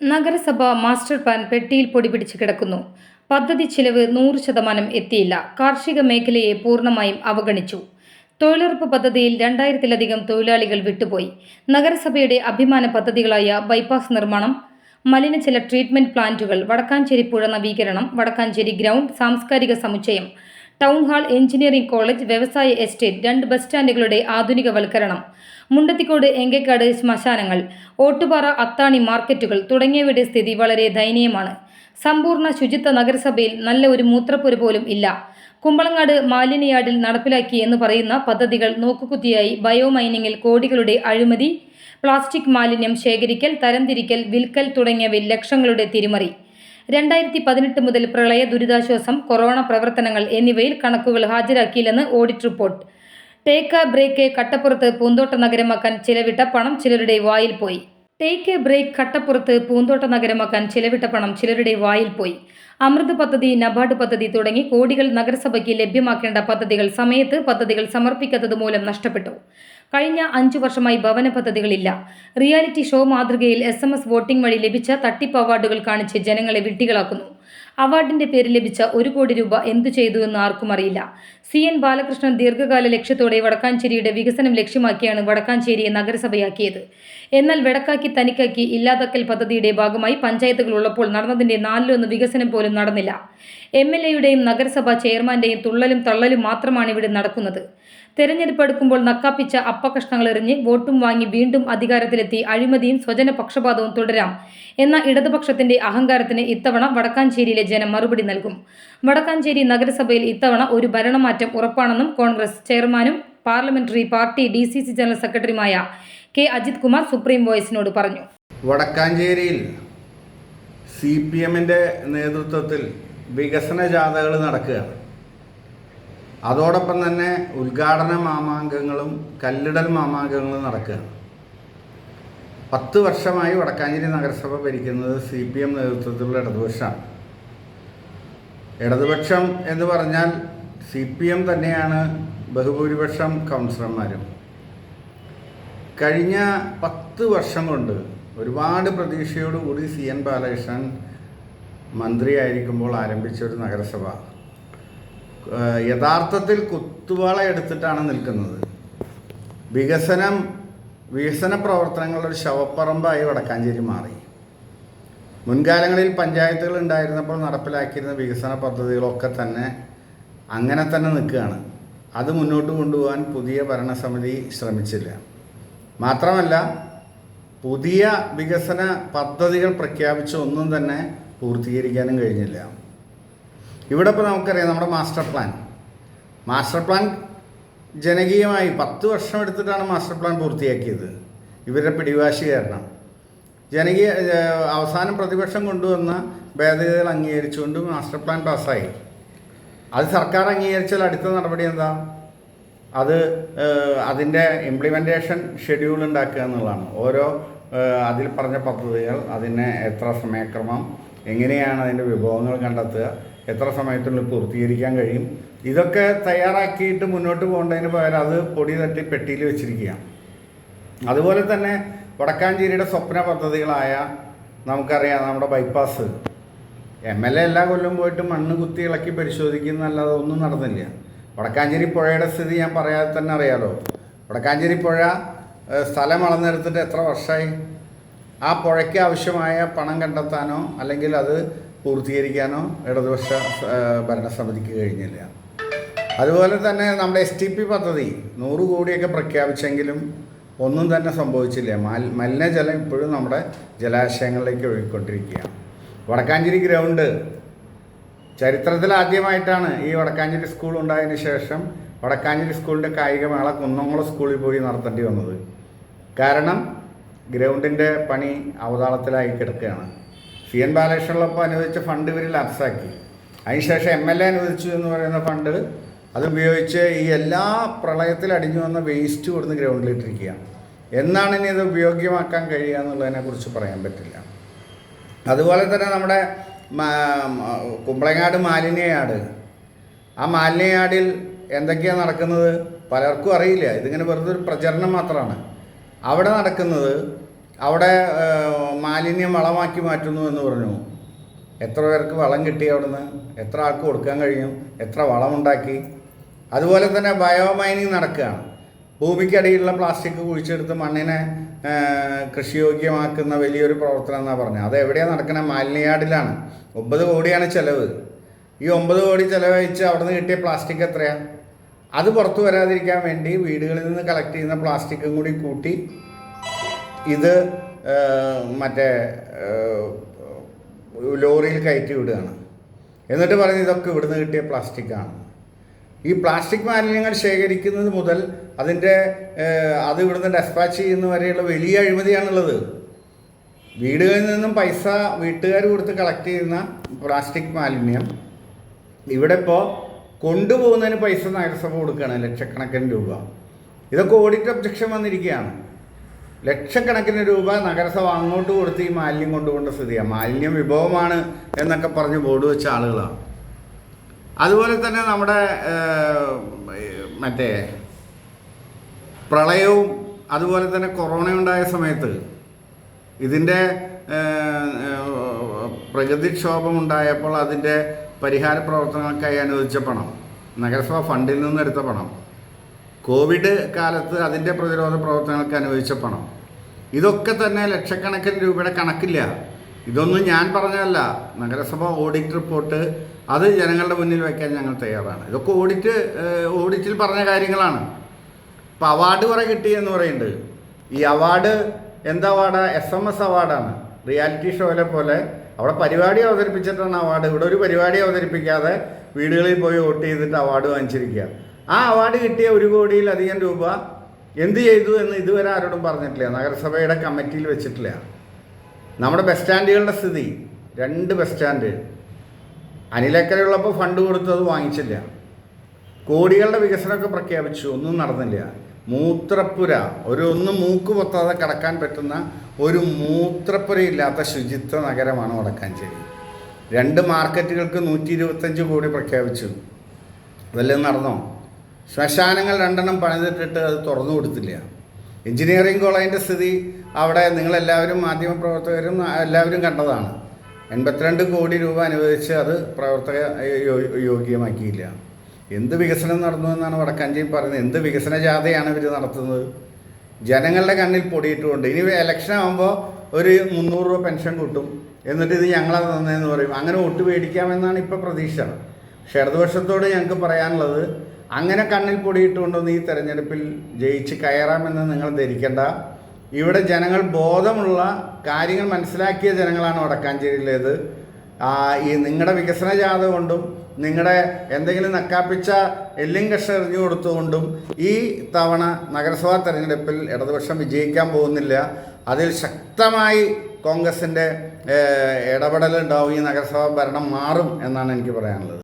നഗരസഭ master plan പെട്ടിയിൽ പൊടിപിടിച്ച് കിടക്കുന്നു. പദ്ധതി ചിലവ് 100% എത്തിയില്ല. കാർഷിക മേഖലയെ പൂർണ്ണമായും അവഗണിച്ചു. തൊഴിലുറപ്പ് പദ്ധതിയിൽ 2000-ലധികം തൊഴിലാളികൾ വിട്ടുപോയി. നഗരസഭയുടെ അഭിമാന പദ്ധതികളായ ബൈപ്പാസ് നിർമ്മാണം, മലിനജല ട്രീറ്റ്മെന്റ് പ്ലാന്റുകൾ, വടക്കാഞ്ചേരി പുഴ നവീകരണം, വടക്കാഞ്ചേരി ഗ്രൗണ്ട്, സാംസ്കാരിക സമുച്ചയം, ടൗൺ ഹാൾ, എഞ്ചിനീയറിംഗ് കോളേജ്, വ്യവസായ എസ്റ്റേറ്റ്, 2 ബസ് സ്റ്റാൻഡുകളുടെ ആധുനികവൽക്കരണം, മുണ്ടത്തിക്കോട് എങ്കക്കാട് ശ്മശാനങ്ങൾ, ഓട്ടുപാറ അത്താണി മാർക്കറ്റുകൾ തുടങ്ങിയവയുടെ സ്ഥിതി വളരെ ദയനീയമാണ്. സമ്പൂർണ്ണ ശുചിത്വ നഗരസഭയിൽ നല്ല ഒരു മൂത്രപ്പുര പോലും ഇല്ല. കുമ്പളങ്ങാട് മാലിന്യയാർഡിൽ നടപ്പിലാക്കി എന്ന് പറയുന്ന പദ്ധതികൾ നോക്കുകുത്തിയായി ബയോമൈനിങ്ങിൽ കോടികളുടെ അഴിമതി, പ്ലാസ്റ്റിക് മാലിന്യം ശേഖരിക്കൽ, തരംതിരിക്കൽ, വിൽക്കൽ തുടങ്ങിയവയിൽ ലക്ഷങ്ങളുടെ തിരിമറി. 2018 മുതൽ പ്രളയ ദുരിതാശ്വാസം, കൊറോണ പ്രവർത്തനങ്ങൾ എന്നിവയിൽ കണക്കുകൾ ഹാജരാക്കിയില്ലെന്ന് audit report. Take a break കട്ടപ്പുറത്ത് പൂന്തോട്ട നഗരമാക്കാൻ ചിലവിട്ട പണം ചിലരുടെ വായിൽ പോയി. ടേക്ക് എ ബ്രേക്ക് കട്ടപ്പുറത്ത് പൂന്തോട്ട നഗരമാക്കാൻ ചിലവിട്ട പണം ചിലരുടെ വായിൽ പോയി. അമൃത് പദ്ധതി, നബാർഡ് പദ്ധതി തുടങ്ങി കോടികൾ നഗരസഭയ്ക്ക് ലഭ്യമാക്കേണ്ട പദ്ധതികൾ സമയത്ത് പദ്ധതികൾ സമർപ്പിക്കാത്തത് മൂലം നഷ്ടപ്പെട്ടു. കഴിഞ്ഞ 5 വർഷമായി ഭവന പദ്ധതികളില്ല. റിയാലിറ്റി ഷോ മാതൃകയിൽ SMS വോട്ടിംഗ് വഴി ലഭിച്ച തട്ടിപ്പ് അവാർഡുകൾ കാണിച്ച് ജനങ്ങളെ വിഡ്ഢികളാക്കുന്നു. അവാർഡിന്റെ പേരിൽ ലഭിച്ച 1 കോടി രൂപ എന്തു ചെയ്തു എന്ന് ആർക്കും അറിയില്ല. CN ബാലകൃഷ്ണൻ ദീർഘകാല ലക്ഷ്യത്തോടെ വടക്കാഞ്ചേരിയുടെ വികസനം ലക്ഷ്യമാക്കിയാണ് വടക്കാഞ്ചേരിയെ നഗരസഭയാക്കിയത്. എന്നാൽ വെടക്കാക്കി തനിക്കാക്കി ഇല്ലാതാക്കൽ പദ്ധതിയുടെ ഭാഗമായി പഞ്ചായത്തുകൾ ഉള്ളപ്പോൾ നടന്നതിന്റെ 4-1 വികസനം പോലും നടന്നില്ല. MLAയുടെയും നഗരസഭാ ചെയർമാന്റെയും തുള്ളലും തള്ളലും മാത്രമാണ് ഇവിടെ നടക്കുന്നത്. തെരഞ്ഞെടുപ്പ് അടുക്കുമ്പോൾ നക്കാപ്പിച്ച അപ്പകഷ്ണങ്ങൾ എറിഞ്ഞ് വോട്ടും വാങ്ങി വീണ്ടും അധികാരത്തിലെത്തി അഴിമതിയും സ്വജന പക്ഷപാതവും തുടരാം എന്ന ഇടതുപക്ഷത്തിന്റെ അഹങ്കാരത്തിന് ഇത്തവണ വടക്കാഞ്ചേരിയിലെ ജനം മറുപടി നൽകും. വടക്കാഞ്ചേരി നഗരസഭയിൽ ഇത്തവണ ഒരു ഭരണമാറ്റം ഉറപ്പാണെന്നും കോൺഗ്രസ് ചെയർമാനും പാർലമെന്ററി പാർട്ടി DCC ജനറൽ സെക്രട്ടറിയുമായ K. അജിത് കുമാർ സുപ്രീം വോയിസിനോട് പറഞ്ഞു. വടക്കാഞ്ചേരിയിൽ CPMന്റെ നേതൃത്വത്തിൽ വികസന ജാഥകൾ നടക്കുകയാണ്. അതോടൊപ്പം തന്നെ ഉദ്ഘാടന മാമാങ്കങ്ങളും കല്ലിടൽ മാമാങ്കങ്ങളും നടക്കുകയാണ്. 10 വർഷമായി വടക്കാഞ്ചേരി നഗരസഭ ഭരിക്കുന്നത് CPM നേതൃത്വത്തിലുള്ള ഇടതുപക്ഷമാണ്. ഇടതുപക്ഷം എന്ന് പറഞ്ഞാൽ CPM തന്നെയാണ് ബഹുഭൂരിപക്ഷം കൗൺസിലർമാരും. കഴിഞ്ഞ 10 വർഷം കൊണ്ട് ഒരുപാട് പ്രതീക്ഷയോടുകൂടി CN ബാലകൃഷ്ണൻ മന്ത്രിയായിരിക്കുമ്പോൾ ആരംഭിച്ചൊരു നഗരസഭ യഥാർത്ഥത്തിൽ കുത്തുവാള എടുത്തിട്ടാണ് നിൽക്കുന്നത്. വികസന പ്രവർത്തനങ്ങളുടെ ഒരു ശവപ്പറമ്പായി വടക്കാഞ്ചേരി മാറി. മുൻകാലങ്ങളിൽ പഞ്ചായത്തുകൾ ഉണ്ടായിരുന്നപ്പോൾ നടപ്പിലാക്കിയിരുന്ന വികസന പദ്ധതികളൊക്കെ തന്നെ അങ്ങനെ തന്നെ നിൽക്കുകയാണ്. അത് മുന്നോട്ട് കൊണ്ടുപോകാൻ പുതിയ ഭരണസമിതി ശ്രമിച്ചില്ല. മാത്രമല്ല, പുതിയ വികസന പദ്ധതികൾ പ്രഖ്യാപിച്ച ഒന്നും തന്നെ പൂർത്തീകരിക്കാനും കഴിഞ്ഞില്ല. ഇവിടെ ഇപ്പോൾ നമുക്കറിയാം, നമ്മുടെ മാസ്റ്റർ പ്ലാൻ ജനകീയമായി 10 വർഷം എടുത്തിട്ടാണ് മാസ്റ്റർ പ്ലാൻ പൂർത്തിയാക്കിയത്. ഇവരുടെ പിടിവാശി കാരണം അവസാനം പ്രതിപക്ഷം കൊണ്ടുവന്ന ഭേദഗതികൾ അംഗീകരിച്ചുകൊണ്ട് മാസ്റ്റർ പ്ലാൻ പാസ്സായി. അത് സർക്കാർ അംഗീകരിച്ചാൽ അടുത്ത നടപടി എന്താ? അതിൻ്റെ ഇംപ്ലിമെൻറ്റേഷൻ ഷെഡ്യൂൾ ഉണ്ടാക്കുക എന്നുള്ളതാണ്. അതിൽ പറഞ്ഞ പദ്ധതികൾ, അതിനെ എത്ര സമയക്രമം, എങ്ങനെയാണ് അതിൻ്റെ വിഭവങ്ങൾ കണ്ടെത്തുക, എത്ര സമയത്തിനുള്ളിൽ പൂർത്തീകരിക്കാൻ കഴിയും, ഇതൊക്കെ തയ്യാറാക്കിയിട്ട് മുന്നോട്ട് പോകേണ്ടതിന് പകരം അത് പൊടി തട്ടി പെട്ടിയിൽ വെച്ചിരിക്കുകയാണ്. അതുപോലെ തന്നെ വടക്കാഞ്ചേരിയുടെ സ്വപ്ന പദ്ധതികളായ നമുക്കറിയാം, നമ്മുടെ ബൈപ്പാസ് MLA എല്ലാ കൊല്ലം പോയിട്ട് മണ്ണ് കുത്തി ഇളക്കി പരിശോധിക്കുന്നല്ലാതെ ഒന്നും നടന്നില്ല. വടക്കാഞ്ചേരി പുഴയുടെ സ്ഥിതി ഞാൻ പറയാതെ തന്നെ അറിയാലോ. വടക്കാഞ്ചേരി പുഴ സ്ഥലം അളന്നെടുത്തിട്ട് എത്ര വർഷമായി? ആ പുഴയ്ക്ക് ആവശ്യമായ പണം കണ്ടെത്താനോ അല്ലെങ്കിൽ അത് പൂർത്തീകരിക്കാനോ ഇടതുപക്ഷ ഭരണസമിതിക്ക് കഴിഞ്ഞില്ല. അതുപോലെ തന്നെ നമ്മുടെ STP പദ്ധതി 100 കോടിയൊക്കെ പ്രഖ്യാപിച്ചെങ്കിലും ഒന്നും തന്നെ സംഭവിച്ചില്ല. മലിനജലം ഇപ്പോഴും നമ്മുടെ ജലാശയങ്ങളിലേക്ക് ഒഴുകിക്കൊണ്ടിരിക്കുകയാണ്. വടക്കാഞ്ചേരി ഗ്രൗണ്ട് ചരിത്രത്തിൽ ആദ്യമായിട്ടാണ് ഈ വടക്കാഞ്ചേരി സ്കൂൾ ഉണ്ടായതിനു ശേഷം വടക്കാഞ്ചേരി സ്കൂളിൻ്റെ കായികമേള കുന്നംകുളം സ്കൂളിൽ പോയി നടത്തേണ്ടി വന്നത്. കാരണം ഗ്രൗണ്ടിൻ്റെ പണി അവതാളത്തിലായി കിടക്കുകയാണ്. CN ബാലകൃഷ്ണനൊപ്പം അനുവദിച്ച ഫണ്ട് ഇവർ ലാപ്സാക്കി. അതിനുശേഷം MLA അനുവദിച്ചു എന്ന് പറയുന്ന ഫണ്ട് അതുപയോഗിച്ച് ഈ എല്ലാ പ്രളയത്തിൽ അടിഞ്ഞു വന്ന വേസ്റ്റ് കൊടുന്ന് ഗ്രൗണ്ടിലിട്ടിരിക്കുകയാണ്. എന്നാണ് ഇനി ഇത് ഉപയോഗ്യമാക്കാൻ കഴിയുക എന്നുള്ളതിനെക്കുറിച്ച് പറയാൻ പറ്റില്ല. അതുപോലെ തന്നെ നമ്മുടെ കുമ്പളങ്ങാട് മാലിന്യയാർഡ്, ആ മാലിന്യയാർഡിൽ എന്തൊക്കെയാണ് നടക്കുന്നത് പലർക്കും അറിയില്ല. ഇതിങ്ങനെ വെറുതെ ഒരു പ്രചരണം മാത്രമാണ്. അവിടെ നടക്കുന്നത് അവിടെ മാലിന്യം വളമാക്കി മാറ്റുന്നു എന്ന് പറഞ്ഞു. എത്ര പേർക്ക് വളം കിട്ടി അവിടുന്ന്? എത്ര ആൾക്ക് കൊടുക്കാൻ കഴിയും? എത്ര വളമുണ്ടാക്കി? അതുപോലെ തന്നെ ബയോമൈനിങ് നടക്കുകയാണ്. ഭൂമിക്കടിയിലുള്ള പ്ലാസ്റ്റിക് കുഴിച്ചെടുത്ത് മണ്ണിനെ കൃഷിയോഗ്യമാക്കുന്ന വലിയൊരു പ്രവർത്തനം എന്നാണ് പറഞ്ഞത്. അത് എവിടെയാണ് നടക്കുന്നത്? മാലിന്യാർഡിലാണ്. 9 കോടിയാണ് ചിലവ്. ഈ 9 കോടി ചിലവഴിച്ച് അവിടെ നിന്ന് കിട്ടിയ പ്ലാസ്റ്റിക് എത്രയാണ്? അത് പുറത്തു വരാതിരിക്കാൻ വേണ്ടി വീടുകളിൽ നിന്ന് കളക്ട് ചെയ്യുന്ന പ്ലാസ്റ്റിക്കും കൂടി കൂട്ടി ഇത് മറ്റേ ലോറിയിൽ കയറ്റി വിടുകയാണ്. എന്നിട്ട് പറഞ്ഞ് ഇതൊക്കെ ഇവിടുന്ന് കിട്ടിയ പ്ലാസ്റ്റിക്കാണ്. ഈ പ്ലാസ്റ്റിക് മാലിന്യങ്ങൾ ശേഖരിക്കുന്നത് മുതൽ അത് ഇവിടുന്ന് ഡെസ്പാച്ച് ചെയ്യുന്ന വരെയുള്ള വലിയ അഴിമതിയാണുള്ളത്. വീടുകളിൽ നിന്നും പൈസ വീട്ടുകാർ കൊടുത്ത് കളക്ട് ചെയ്യുന്ന പ്ലാസ്റ്റിക് മാലിന്യം ഇവിടെ ഇപ്പോൾ കൊണ്ടുപോകുന്നതിന് പൈസ നഗരസഭ കൊടുക്കുകയാണ്, ലക്ഷക്കണക്കിന് രൂപ. ഇതൊക്കെ ഓഡിറ്റ് ഒബ്ജക്ഷൻ വന്നിരിക്കുകയാണ്. ലക്ഷക്കണക്കിന് രൂപ നഗരസഭ അങ്ങോട്ട് കൊടുത്ത് ഈ മാലിന്യം കൊണ്ടുപോകേണ്ട സ്ഥിതിയാണ്. മാലിന്യം വിഭവമാണ് എന്നൊക്കെ പറഞ്ഞ് ബോർഡ് വെച്ച ആളുകളാണ്. അതുപോലെ തന്നെ നമ്മുടെ മറ്റേ പ്രളയവും അതുപോലെ തന്നെ കൊറോണ ഉണ്ടായ സമയത്ത് ഇതിൻ്റെ പ്രകൃതിക്ഷോഭം ഉണ്ടായപ്പോൾ അതിൻ്റെ പരിഹാര പ്രവർത്തനങ്ങൾക്കായി അനുവദിച്ച പണം, നഗരസഭ ഫണ്ടിൽ നിന്ന് എടുത്ത പണം, കോവിഡ് കാലത്ത് അതിൻ്റെ പ്രതിരോധ പ്രവർത്തനങ്ങൾക്ക് അനുവദിച്ച പണം, ഇതൊക്കെ തന്നെ ലക്ഷക്കണക്കിന് രൂപയുടെ കണക്കില്ല. ഇതൊന്നും ഞാൻ പറഞ്ഞതല്ല. നഗരസഭ ഓഡിറ്റ് റിപ്പോർട്ട് അത് ജനങ്ങളുടെ മുന്നിൽ വയ്ക്കാൻ ഞങ്ങൾ തയ്യാറാണ്. ഇതൊക്കെ ഓഡിറ്റിൽ പറഞ്ഞ കാര്യങ്ങളാണ്. ഇപ്പോൾ അവാർഡ് കുറേ കിട്ടി എന്ന് പറയുന്നുണ്ട്. ഈ അവാർഡ് എന്താ അവാർഡ്? SMS അവാർഡാണ്. റിയാലിറ്റി ഷോയിലെ പോലെ അവിടെ പരിപാടി അവതരിപ്പിച്ചിട്ടാണ് അവാർഡ്. ഇവിടെ ഒരു പരിപാടി അവതരിപ്പിക്കാതെ വീടുകളിൽ പോയി വോട്ട് ചെയ്തിട്ട് അവാർഡ് വാങ്ങിച്ചിരിക്കുക. ആ അവാർഡ് കിട്ടിയ 1 കോടിയിലധികം രൂപ എന്ത് ചെയ്തു എന്ന് ഇതുവരെ ആരോടും പറഞ്ഞിട്ടില്ല. നഗരസഭയുടെ കമ്മിറ്റിയിൽ വെച്ചിട്ടില്ല. നമ്മുടെ ബസ് സ്റ്റാൻഡുകളുടെ സ്ഥിതി, 2 ബസ് സ്റ്റാൻഡ് അനിലക്കരയുള്ളപ്പോൾ ഫണ്ട് കൊടുത്തത് വാങ്ങിച്ചില്ല. കോടികളുടെ വികസനമൊക്കെ പ്രഖ്യാപിച്ചു, ഒന്നും നടന്നില്ല. മൂത്രപ്പുര, ഒന്നും മൂക്ക് പൊത്താതെ കടക്കാൻ പറ്റുന്ന ഒരു മൂത്രപ്പുരയില്ലാത്ത ശുചിത്വ നഗരമാണ് വടക്കാഞ്ചേരി. 2 മാർക്കറ്റുകൾക്ക് 125 കോടി പ്രഖ്യാപിച്ചു. വല്ലതും നടന്നോ? ശ്മശാനങ്ങൾ 2 പണിതിട്ടിട്ട് അത് തുറന്നു കൊടുത്തില്ല. എഞ്ചിനീയറിംഗ് കോളേജിൻ്റെ സ്ഥിതി അവിടെ നിങ്ങളെല്ലാവരും മാധ്യമപ്രവർത്തകരും എല്ലാവരും കണ്ടതാണ്. 82 കോടി രൂപ അനുവദിച്ച് അത് പ്രവർത്തക യോഗ്യമാക്കിയില്ല. എന്ത് വികസനം നടന്നു എന്നാണ് വടക്കാഞ്ചേരി പറയുന്നത്? എന്ത് വികസന ജാഥയാണ് ഇവർ നടത്തുന്നത്? ജനങ്ങളുടെ കണ്ണിൽ പൊടിയിട്ടുകൊണ്ട്. ഇനി ഇലക്ഷൻ ആകുമ്പോൾ ഒരു 300 രൂപ പെൻഷൻ കിട്ടും, എന്നിട്ട് ഇത് ഞങ്ങളെ തന്നതെന്ന് പറയും. അങ്ങനെ വോട്ട് മേടിക്കാമെന്നാണ് ഇപ്പോൾ പ്രതീക്ഷ. പക്ഷേ ഇടതുപക്ഷത്തോട് ഞങ്ങൾക്ക് പറയാനുള്ളത്, അങ്ങനെ കണ്ണിൽ പൊടിയിട്ടുകൊണ്ടൊന്നും ഈ തെരഞ്ഞെടുപ്പിൽ ജയിച്ച് കയറാമെന്ന് നിങ്ങൾ ധരിക്കേണ്ട. ഇവിടെ ജനങ്ങൾ ബോധമുള്ള കാര്യങ്ങൾ മനസ്സിലാക്കിയ ജനങ്ങളാണ് വടക്കാഞ്ചേരിയിലേത്. ഈ നിങ്ങളുടെ വികസന ജാഥ കൊണ്ടും നിങ്ങളുടെ എന്തെങ്കിലും നക്കാപ്പിച്ച എല്ലും കഷ എറിഞ്ഞു കൊടുത്തുകൊണ്ടും ഈ തവണ നഗരസഭാ തെരഞ്ഞെടുപ്പിൽ ഇടതുപക്ഷം വിജയിക്കാൻ പോകുന്നില്ല. അതിൽ ശക്തമായി കോൺഗ്രസിൻ്റെ ഇടപെടലുണ്ടാവും. ഈ നഗരസഭാ ഭരണം മാറും എന്നാണ് എനിക്ക് പറയാനുള്ളത്.